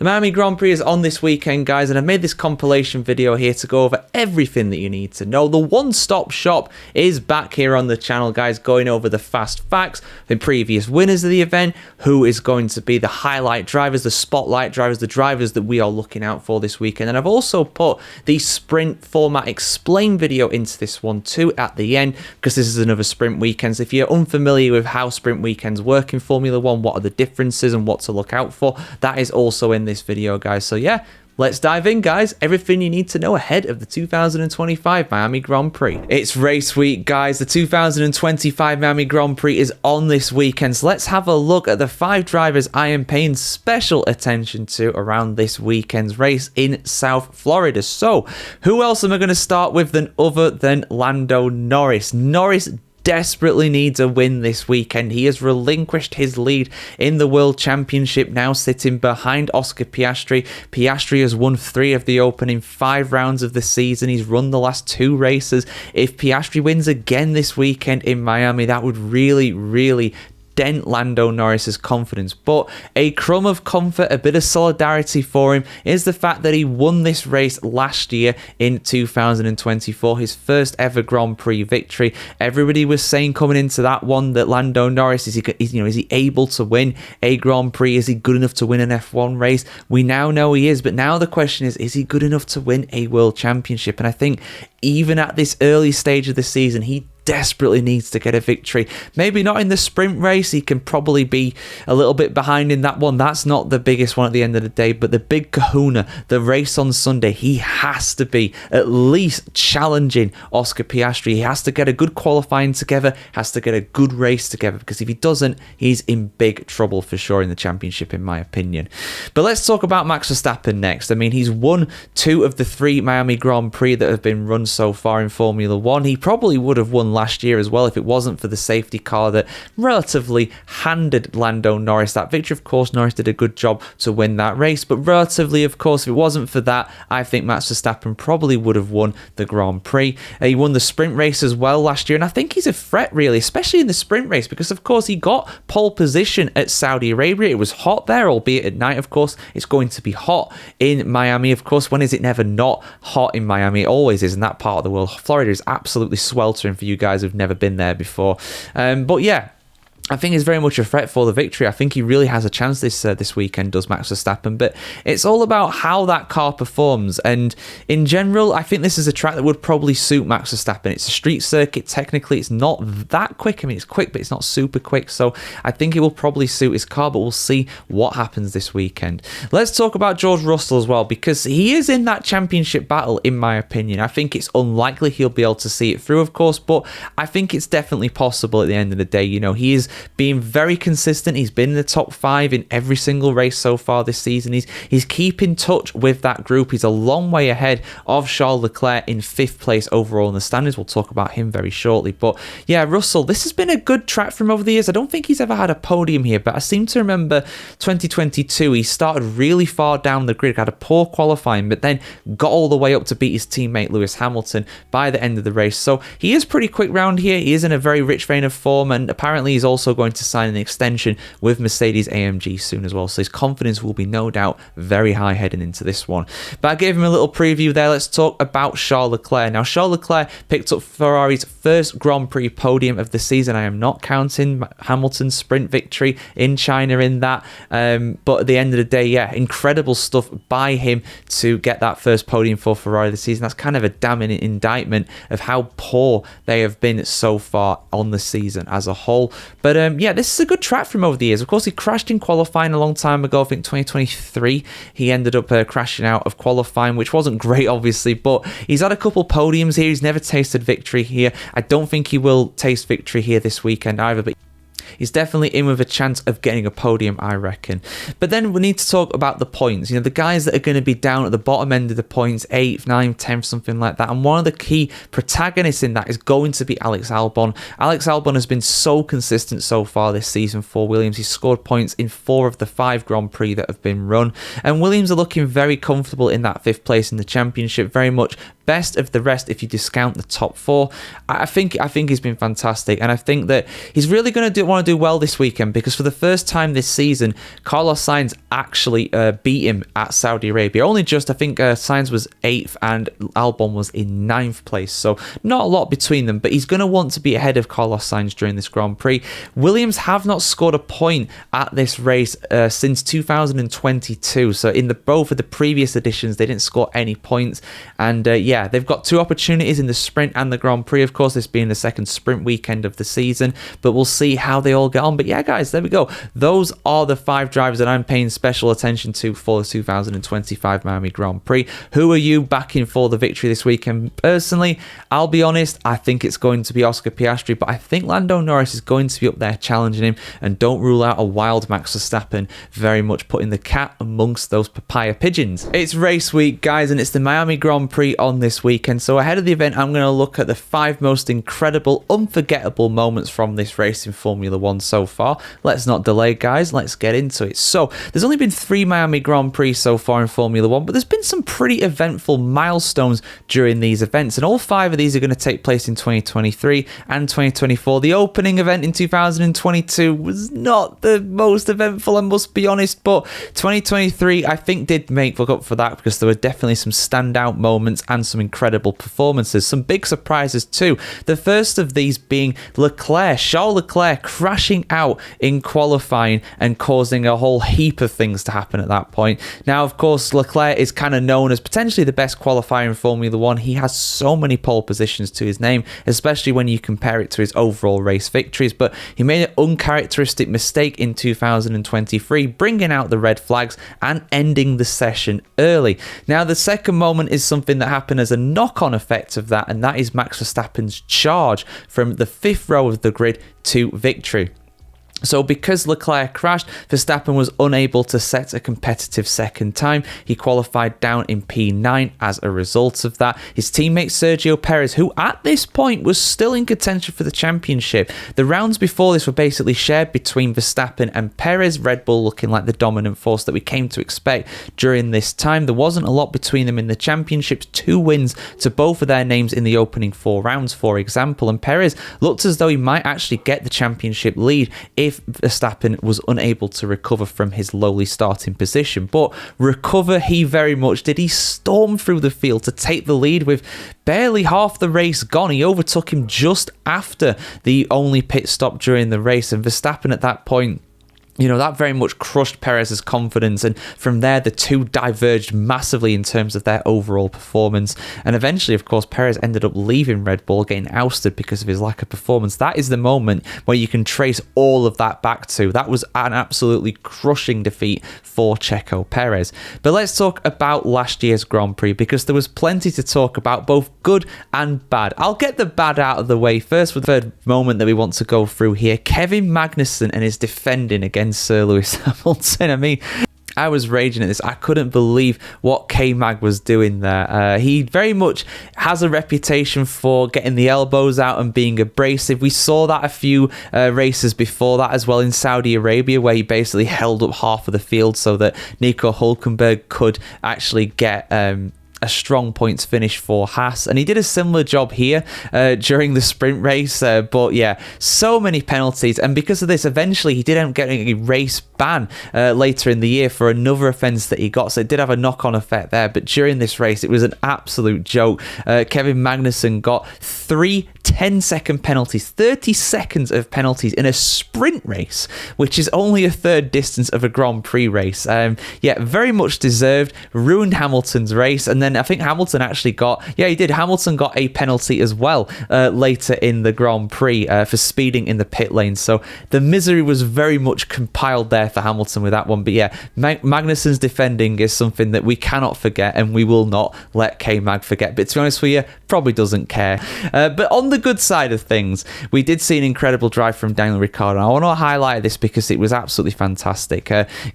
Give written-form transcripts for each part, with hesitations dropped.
The Miami Grand Prix is on this weekend, guys, and I've made this compilation video here to go over everything that you need to know. The one-stop shop is back here on the channel, guys, going over the fast facts, the previous winners of the event, who is going to be the highlight drivers, the spotlight drivers, the drivers that we are looking out for this weekend. And I've also put the sprint format explain video into this one too at the end, because this is another sprint weekend. So if you're unfamiliar with how sprint weekends work in Formula One, what are the differences and what to look out for, that is also in this video, guys. So yeah, let's dive in, guys. Everything you need to know ahead of the 2025 Miami Grand Prix. It's race week, guys. The 2025 Miami Grand Prix is on this weekend. So let's have a look at the 5 drivers I am paying special attention to around this weekend's race in South Florida. So who else am I going to start with other than Lando Norris? Norris desperately needs a win this weekend. He has relinquished his lead in the World Championship, now sitting behind Oscar Piastri. Piastri has won 3 of the opening 5 rounds of the season. He's run the last 2 races. If Piastri wins again this weekend in Miami, that would really dent Lando Norris's confidence. But a crumb of comfort, a bit of solidarity for him, is the fact that he won this race last year in 2024, his first ever Grand Prix victory. Everybody was saying coming into that one that Lando Norris, is he able to win a Grand Prix? Is he good enough to win an F1 race? We now know he is, but now the question is he good enough to win a World Championship? And I think even at this early stage of the season, he desperately needs to get a victory. Maybe not in the sprint race. He can probably be a little bit behind in that one. That's not the biggest one at the end of the day, but the big kahuna, the race on Sunday, he has to be at least challenging Oscar Piastri. He has to get a good qualifying together, has to get a good race together, because if he doesn't, he's in big trouble for sure in the championship, in my opinion. But let's talk about Max Verstappen next. I mean, he's won 2 of the 3 Miami Grand Prix that have been run so far in Formula One. He probably would have won last year as well if it wasn't for the safety car that relatively handed Lando Norris that victory. Of course, Norris did a good job to win that race, but relatively, of course, if it wasn't for that, I think Max Verstappen probably would have won the Grand Prix. He won the sprint race as well last year, and I think he's a threat, really, especially in the sprint race, because of course he got pole position at Saudi Arabia. It was hot there, albeit at night. Of course, it's going to be hot in Miami. Of course, when is it never not hot in Miami? It always is in that part of the world. Florida is absolutely sweltering for you guys who've never been there before. But yeah, I think he's very much a threat for the victory. I think he really has a chance this weekend, does Max Verstappen. But it's all about how that car performs. And in general, I think this is a track that would probably suit Max Verstappen. It's a street circuit. Technically, it's not that quick. I mean, it's quick, but it's not super quick. So I think it will probably suit his car, but we'll see what happens this weekend. Let's talk about George Russell as well, because he is in that championship battle, in my opinion. I think it's unlikely he'll be able to see it through, of course, but I think it's definitely possible at the end of the day. You know, he is being very consistent. He's been in the top 5 in every single race so far this season. He's keeping touch with that group. He's a long way ahead of Charles Leclerc in 5th place overall in the standings. We'll talk about him very shortly. But yeah, Russell, this has been a good track for him over the years. I don't think he's ever had a podium here, but I seem to remember 2022, he started really far down the grid, had a poor qualifying, but then got all the way up to beat his teammate Lewis Hamilton by the end of the race. So he is pretty quick round here. He is in a very rich vein of form, and apparently he's also going to sign an extension with Mercedes-AMG soon as well. So his confidence will be no doubt very high heading into this one. But I gave him a little preview there. Let's talk about Charles Leclerc. Now, Charles Leclerc picked up Ferrari's first Grand Prix podium of the season. I am not counting Hamilton's sprint victory in China in that. But at the end of the day, yeah, incredible stuff by him to get that first podium for Ferrari this season. That's kind of a damning indictment of how poor they have been so far on the season as a whole. But yeah, this is a good track from over the years. Of course, he crashed in qualifying a long time ago. I think 2023, he ended up crashing out of qualifying, which wasn't great, obviously, but he's had a couple podiums here. He's never tasted victory here. I don't think he will taste victory here this weekend either, but he's definitely in with a chance of getting a podium, I reckon. But then we need to talk about the points. You know, the guys that are going to be down at the bottom end of the points, 8th, 9th, 10th, something like that. And one of the key protagonists in that is going to be Alex Albon. Alex Albon has been so consistent so far this season for Williams. He's scored points in 4 of the 5 Grand Prix that have been run. And Williams are looking very comfortable in that 5th place in the championship, very much best of the rest if you discount the top 4. I think he's been fantastic, and I think that he's really going to want to do well this weekend, because for the first time this season, Carlos Sainz actually beat him at Saudi Arabia. Only just, I think Sainz was 8th and Albon was in 9th place, so not a lot between them, but he's going to want to be ahead of Carlos Sainz during this Grand Prix. Williams have not scored a point at this race since 2022, so in both of the previous editions they didn't score any points, and yeah, they've got 2 opportunities in the sprint and the Grand Prix, of course, this being the second sprint weekend of the season, but we'll see how they all get on. But yeah, guys, there we go. Those are the 5 drivers that I'm paying special attention to for the 2025 Miami Grand Prix. Who are you backing for the victory this weekend? Personally, I'll be honest, I think it's going to be Oscar Piastri, but I think Lando Norris is going to be up there challenging him, and don't rule out a wild Max Verstappen, very much putting the cat amongst those papaya pigeons. It's race week, guys, and it's the Miami Grand Prix on this weekend. So ahead of the event, I'm going to look at the 5 most incredible, unforgettable moments from this race in Formula 1 so far. Let's not delay, guys. Let's get into it. So there's only been 3 Miami Grand Prix so far in Formula 1, but there's been some pretty eventful milestones during these events, and all 5 of these are going to take place in 2023 and 2024. The opening event in 2022 was not the most eventful, I must be honest, but 2023 I think did make up for that, because there were definitely some standout moments and some incredible performances, some big surprises too. The first of these being Charles Leclerc crashing out in qualifying and causing a whole heap of things to happen at that point. Now, of course, Leclerc is kind of known as potentially the best qualifier in Formula 1. He has so many pole positions to his name, especially when you compare it to his overall race victories, but he made an uncharacteristic mistake in 2023, bringing out the red flags and ending the session early. Now, the second moment is something that happened as a knock-on effect of that, and that is Max Verstappen's charge from the 5th row of the grid to victory. So because Leclerc crashed, Verstappen was unable to set a competitive second time. He qualified down in P9 as a result of that. His teammate Sergio Perez, who at this point was still in contention for the championship. The rounds before this were basically shared between Verstappen and Perez, Red Bull looking like the dominant force that we came to expect during this time. There wasn't a lot between them in the championships. 2 wins to both of their names in the opening 4 rounds, for example, and Perez looked as though he might actually get the championship lead if Verstappen was unable to recover from his lowly starting position. But recover he very much did. He stormed through the field to take the lead with barely half the race gone. He overtook him just after the only pit stop during the race, and Verstappen at that point, you know, that very much crushed Perez's confidence, and from there the 2 diverged massively in terms of their overall performance, and eventually, of course, Perez ended up leaving Red Bull, getting ousted because of his lack of performance. That is the moment where you can trace all of that back to. That was an absolutely crushing defeat for Checo Perez. But let's talk about last year's Grand Prix, because there was plenty to talk about, both good and bad. I'll get the bad out of the way first with the third moment that we want to go through here. Kevin Magnussen and his defending against Sir Lewis Hamilton. I mean, I was raging at this. I couldn't believe what K-Mag was doing there. He very much has a reputation for getting the elbows out and being abrasive. We saw that a few races before that as well in Saudi Arabia, where he basically held up half of the field so that Nico Hülkenberg could actually get a strong points finish for Haas, and he did a similar job here during the sprint race, but yeah, so many penalties, and because of this, eventually he did end up getting a race ban later in the year for another offence that he got, so it did have a knock-on effect there. But during this race, it was an absolute joke. Kevin Magnussen got 3 10-second penalties, 30 seconds of penalties in a sprint race, which is only a third distance of a Grand Prix race. Yeah, very much deserved, ruined Hamilton's race, and then I think Hamilton actually got, Hamilton got a penalty as well later in the Grand Prix for speeding in the pit lane. So the misery was very much compiled there for Hamilton with that one. But yeah, Magnussen's defending is something that we cannot forget, and we will not let K-Mag forget. But to be honest with you, probably doesn't care. But on the good side of things, we did see an incredible drive from Daniel Ricciardo. I want to highlight this because it was absolutely fantastic.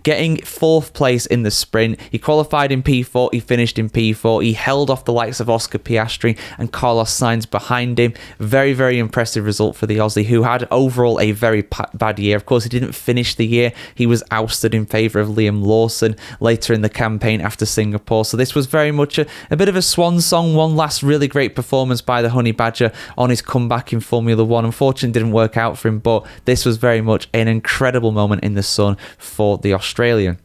Getting 4th place in the sprint, he qualified in P4, he finished in P4. 2024. He held off the likes of Oscar Piastri and Carlos Sainz behind him. Very, very impressive result for the Aussie, who had overall a very bad year. Of course, he didn't finish the year. He was ousted in favour of Liam Lawson later in the campaign after Singapore. So this was very much a bit of a swan song. One last really great performance by the Honey Badger on his comeback in Formula One. Unfortunately, it didn't work out for him, but this was very much an incredible moment in the sun for the Australian.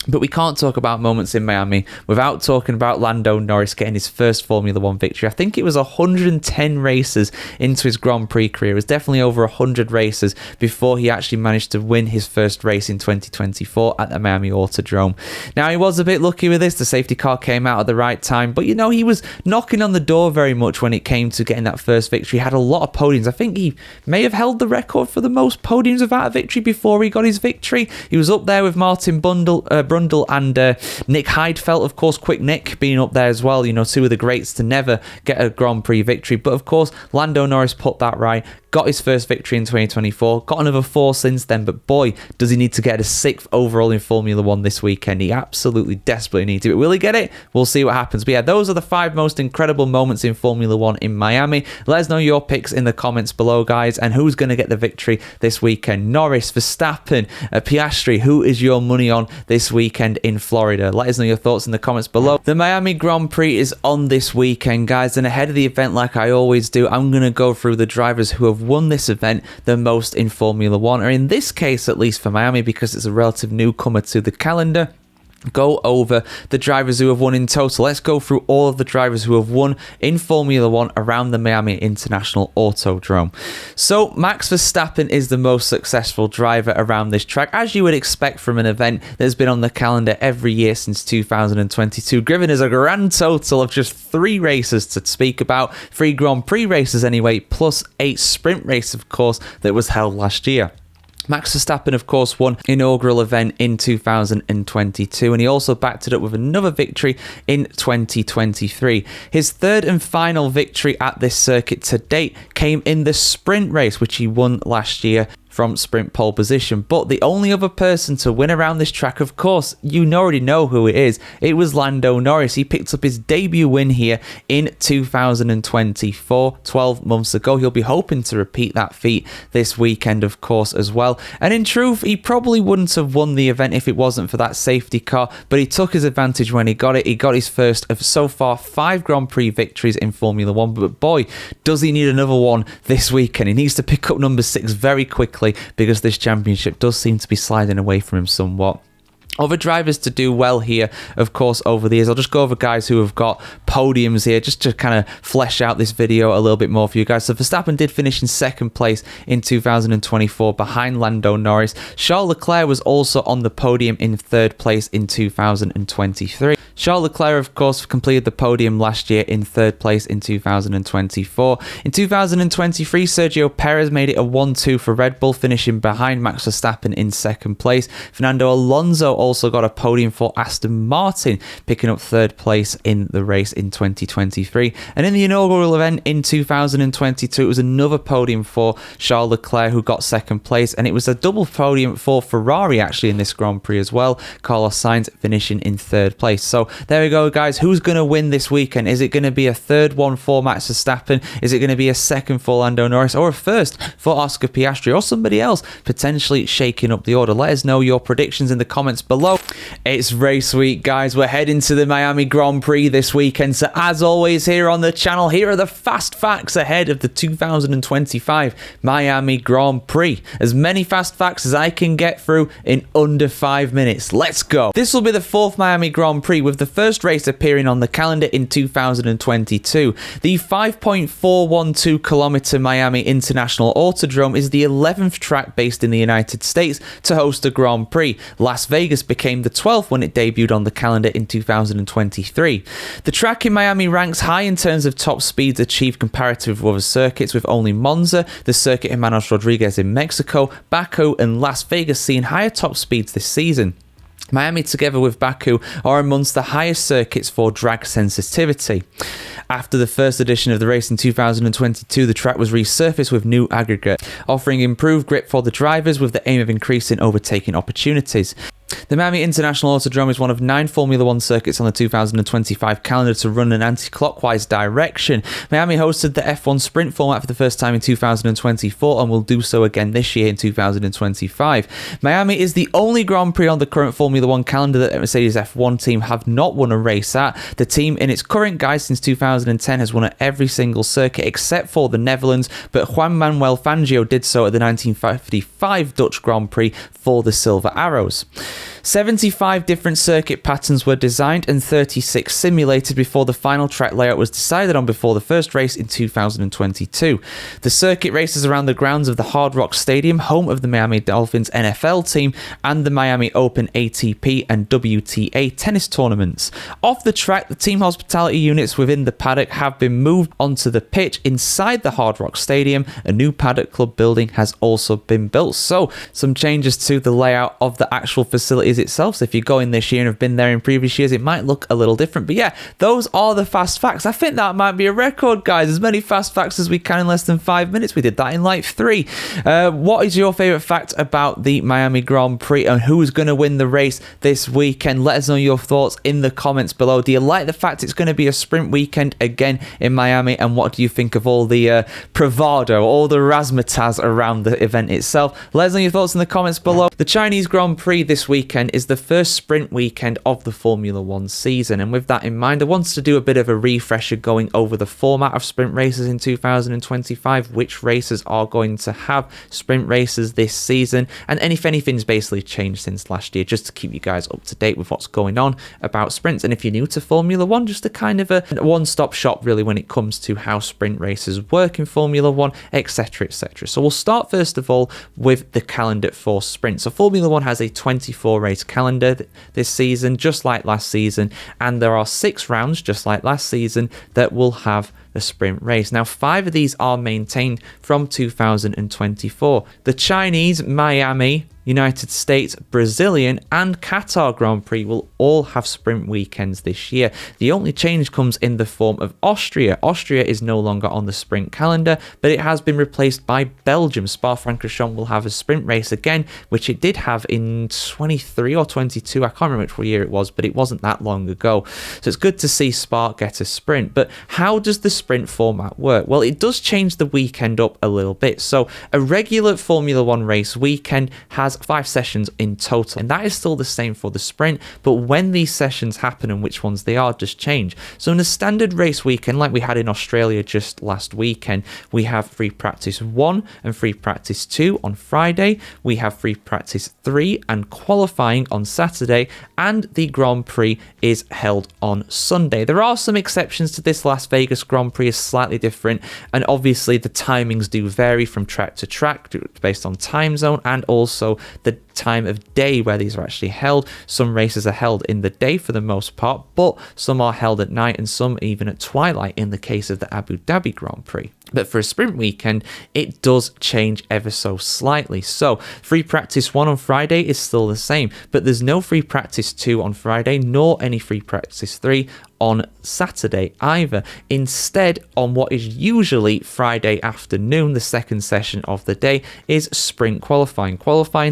But we can't talk about moments in Miami without talking about Lando Norris getting his first Formula One victory. I think it was 110 races into his Grand Prix career. It was definitely over 100 races before he actually managed to win his first race in 2024 at the Miami Autodrome. Now, he was a bit lucky with this. The safety car came out at the right time. But, you know, he was knocking on the door very much when it came to getting that first victory. He had a lot of podiums. I think he may have held the record for the most podiums without a victory before he got his victory. He was up there with Martin Brundle and Nick Heidfeld, of course. Quick Nick being up there as well, you know, two of the greats to never get a Grand Prix victory. But of course, Lando Norris put that right, got his first victory in 2024, got another 4 since then, but boy, does he need to get a 6th overall in Formula One this weekend. He absolutely desperately needs it. But will he get it? We'll see what happens. But yeah, those are the 5 most incredible moments in Formula One in Miami. Let us know your picks in the comments below, guys, and who's going to get the victory this weekend. Norris, Verstappen, Piastri, who is your money on this weekend in Florida? Let us know your thoughts in the comments below. The Miami Grand Prix is on this weekend, guys, and ahead of the event, like I always do, I'm going to go through the drivers who have won this event the most in Formula One, or in this case, at least for Miami, because it's a relative newcomer to the calendar. Go over the drivers who have won in total. Let's go through all of the drivers who have won in Formula One around the Miami International Autodrome. So Max Verstappen is the most successful driver around this track, as you would expect from an event that's been on the calendar every year since 2022. Driven is a grand total of just 3 races to speak about, 3 Grand Prix races anyway, plus 8 sprint races, of course, that was held last year. Max Verstappen, of course, won inaugural event in 2022, and he also backed it up with another victory in 2023. His 3rd and final victory at this circuit to date came in the sprint race, which he won last year from sprint pole position. But the only other person to win around this track, of course, you already know who it is. It was Lando Norris. He picked up his debut win here in 2024, 12 months ago. He'll be hoping to repeat that feat this weekend, of course, as well. And in truth, he probably wouldn't have won the event if it wasn't for that safety car, but he took his advantage when he got it. He got his first of so far 5 Grand Prix victories in Formula One, but boy, does he need another one this weekend. He needs to pick up number 6 very quickly, because this championship does seem to be sliding away from him somewhat. Other drivers to do well here, of course, over the years. I'll just go over guys who have got podiums here just to kind of flesh out this video a little bit more for you guys. So Verstappen did finish in 2nd place in 2024 behind Lando Norris. Charles Leclerc was also on the podium in 3rd place in 2023. Charles Leclerc, of course, completed the podium last year in 3rd place in 2024. In 2023, Sergio Perez made it a 1-2 for Red Bull, finishing behind Max Verstappen in 2nd place. Fernando Alonso also got a podium for Aston Martin, picking up 3rd place in the race in 2023. And in the inaugural event in 2022, it was another podium for Charles Leclerc, who got 2nd place, and it was a double podium for Ferrari actually in this Grand Prix as well. Carlos Sainz finishing in 3rd place. So there we go, guys. Who's going to win this weekend? Is it going to be a 3rd one for Max Verstappen? Is it going to be a 2nd for Lando Norris, or a 1st for Oscar Piastri, or somebody else potentially shaking up the order? Let us know your predictions in the comments below. It's race week, guys. We're heading to the Miami Grand Prix this weekend. So as always here on the channel, here are the fast facts ahead of the 2025 Miami Grand Prix. As many fast facts as I can get through in under 5 minutes. Let's go. This will be the 4th Miami Grand Prix, with the first race appearing on the calendar in 2022. The 5.412 kilometer Miami International Autodrome is the 11th track based in the United States to host a Grand Prix. Las Vegas became the 12th when it debuted on the calendar in 2023. The track in Miami ranks high in terms of top speeds achieved comparative with other circuits, with only Monza, the circuit Hermanos Rodriguez in Mexico, Baku and Las Vegas seeing higher top speeds this season. Miami, together with Baku, are amongst the highest circuits for drag sensitivity. After the first edition of the race in 2022, the track was resurfaced with new aggregate, offering improved grip for the drivers with the aim of increasing overtaking opportunities. The Miami International Autodrome is one of 9 Formula 1 circuits on the 2025 calendar to run in an anti-clockwise direction. Miami hosted the F1 sprint format for the first time in 2024 and will do so again this year in 2025. Miami is the only Grand Prix on the current Formula 1 calendar that Mercedes F1 team have not won a race at. The team in its current guise since 2010 has won at every single circuit except for the Netherlands, but Juan Manuel Fangio did so at the 1955 Dutch Grand Prix for the Silver Arrows. 75 different circuit patterns were designed and 36 simulated before the final track layout was decided on before the first race in 2022. The circuit races around the grounds of the Hard Rock Stadium, home of the Miami Dolphins NFL team, and the Miami Open ATP and WTA tennis tournaments. Off the track, the team hospitality units within the paddock have been moved onto the pitch inside the Hard Rock Stadium. A new paddock club building has also been built. So, some changes to the layout of the actual facilities itself. So if you go in this year and have been there in previous years, it might look a little different. But yeah, those are the fast facts. I think that might be a record, guys. As many fast facts as we can in less than 5 minutes. We did that in like 3. What is your favorite fact about the Miami Grand Prix and who's going to win the race this weekend? Let us know your thoughts in the comments below. Do you like the fact it's going to be a sprint weekend again in Miami? And what do you think of all the bravado, all the razzmatazz around the event itself? Let us know your thoughts in the comments below. The Chinese Grand Prix this weekend is the first sprint weekend of the Formula 1 season, and with that in mind, I wanted to do a bit of a refresher going over the format of sprint races in 2025, which races are going to have sprint races this season, and if anything's basically changed since last year, just to keep you guys up to date with what's going on about sprints. And if you're new to Formula 1, just a kind of a one-stop shop really when it comes to how sprint races work in Formula 1, etc, etc. So we'll start first of all with the calendar for sprint. So Formula 1 has a 24 race calendar this season, just like last season, and there are 6 rounds, just like last season, that will have a sprint race. Now, 5 of these are maintained from 2024. The Chinese, Miami, United States, Brazilian, and Qatar Grand Prix will all have sprint weekends this year. The only change comes in the form of Austria. Austria is no longer on the sprint calendar, but it has been replaced by Belgium. Spa-Francorchamps will have a sprint race again, which it did have in 23 or 22. I can't remember which year it was, but it wasn't that long ago. So it's good to see Spa get a sprint. But how does the sprint format work? Well, it does change the weekend up a little bit. So a regular Formula 1 race weekend has 5 sessions in total, and that is still the same for the sprint, but when these sessions happen and which ones they are does change. So in a standard race weekend like we had in Australia just last weekend, we have free practice 1 and free practice 2 on Friday, we have free practice 3 and qualifying on Saturday, and the Grand Prix is held on Sunday. There are some exceptions to this. Las Vegas Grand Prix is slightly different, and obviously the timings do vary from track to track based on time zone and also the time of day where these are actually held. Some races are held in the day for the most part, but some are held at night and some even at twilight in the case of the Abu Dhabi Grand Prix. But for a sprint weekend, it does change ever so slightly. So free practice 1 on Friday is still the same, but there's no free practice 2 on Friday, nor any free practice 3 on Saturday either. Instead, on what is usually Friday afternoon, the second session of the day is sprint qualifying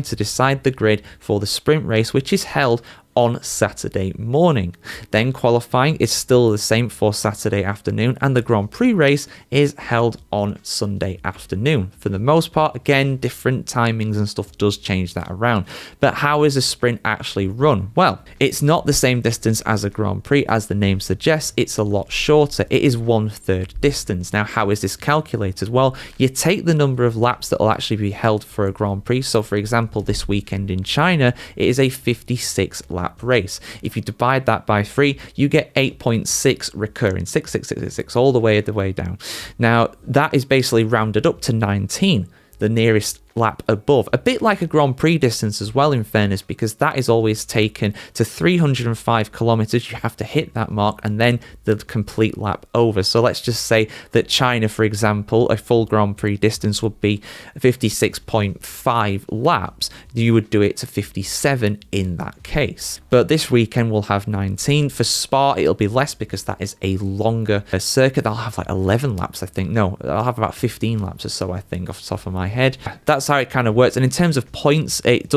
to decide the grid for the sprint race, which is held on Saturday morning. Then qualifying is still the same for Saturday afternoon, and the Grand Prix race is held on Sunday afternoon. For the most part, again, different timings and stuff does change that around. But how is a sprint actually run? Well, it's not the same distance as a Grand Prix, as the name suggests. It's a lot shorter. It is 1/3 distance. Now, how is this calculated? Well, you take the number of laps that will actually be held for a Grand Prix. So, for example, this weekend in China, it is a 56 lap race. If you divide that by 3, you get 8.6 recurring, 6 all the way down. Now, that is basically rounded up to 19, the nearest lap above. A bit like a Grand Prix distance as well, in fairness, because that is always taken to 305 kilometers. You have to hit that mark and then the complete lap over. So let's just say that China, for example, a full Grand Prix distance would be 56.5 laps. You would do it to 57 in that case. But this weekend we'll have 19. For Spa, it'll be less because that is a longer circuit. I'll have like 11 laps, I think. No, I'll have about 15 laps or so, I think, off the top of my head. That's that's how it kind of works. And in terms of points, it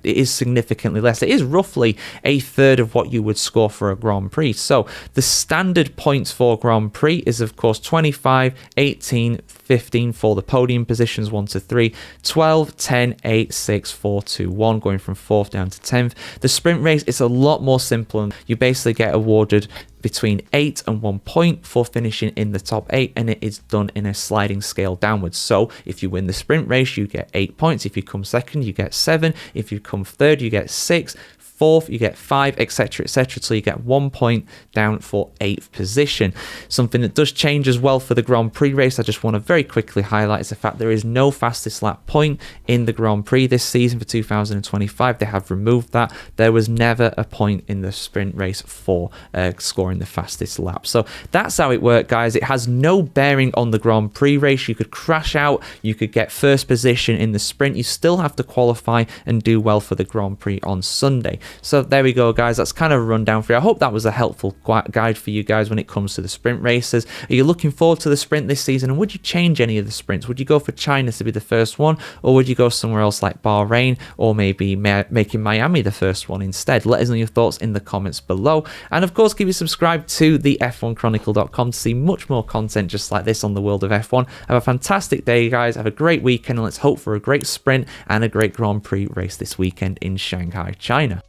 is significantly less. It is roughly a third of what you would score for a Grand Prix. So the standard points for Grand Prix is, of course, 25, 18, 15 for the podium positions 1 to 3, 12, 10, 8, 6, 4, 2, 1, going from 4th down to 10th. The sprint race is a lot more simple. You basically get awarded between 8 and 1 point for finishing in the top 8, and it is done in a sliding scale downwards. So if you win the sprint race, you get 8 points. If you come second, you get 7. If you come third, you get 6. Fourth, you get 5, etc., etc. So you get 1 point down for 8th position. Something that does change as well for the Grand Prix race, I just want to very quickly highlight, is the fact there is no fastest lap point in the Grand Prix this season for 2025. They have removed that. There was never a point in the sprint race for scoring the fastest lap. So that's how it worked, guys. It has no bearing on the Grand Prix race. You could crash out, you could get first position in the sprint. You still have to qualify and do well for the Grand Prix on Sunday. So there we go, guys. That's kind of a rundown for you. I hope that was a helpful guide for you guys when it comes to the sprint races. Are you looking forward to the sprint this season, and would you change any of the sprints? Would you go for China to be the first one, or would you go somewhere else like Bahrain, or maybe making Miami the first one instead? Let us know your thoughts in the comments below, and of course keep you subscribed to the F1Chronicle.com to see much more content just like this on the world of F1. Have a fantastic day, guys. Have a great weekend, and let's hope for a great sprint and a great Grand Prix race this weekend in Shanghai, China.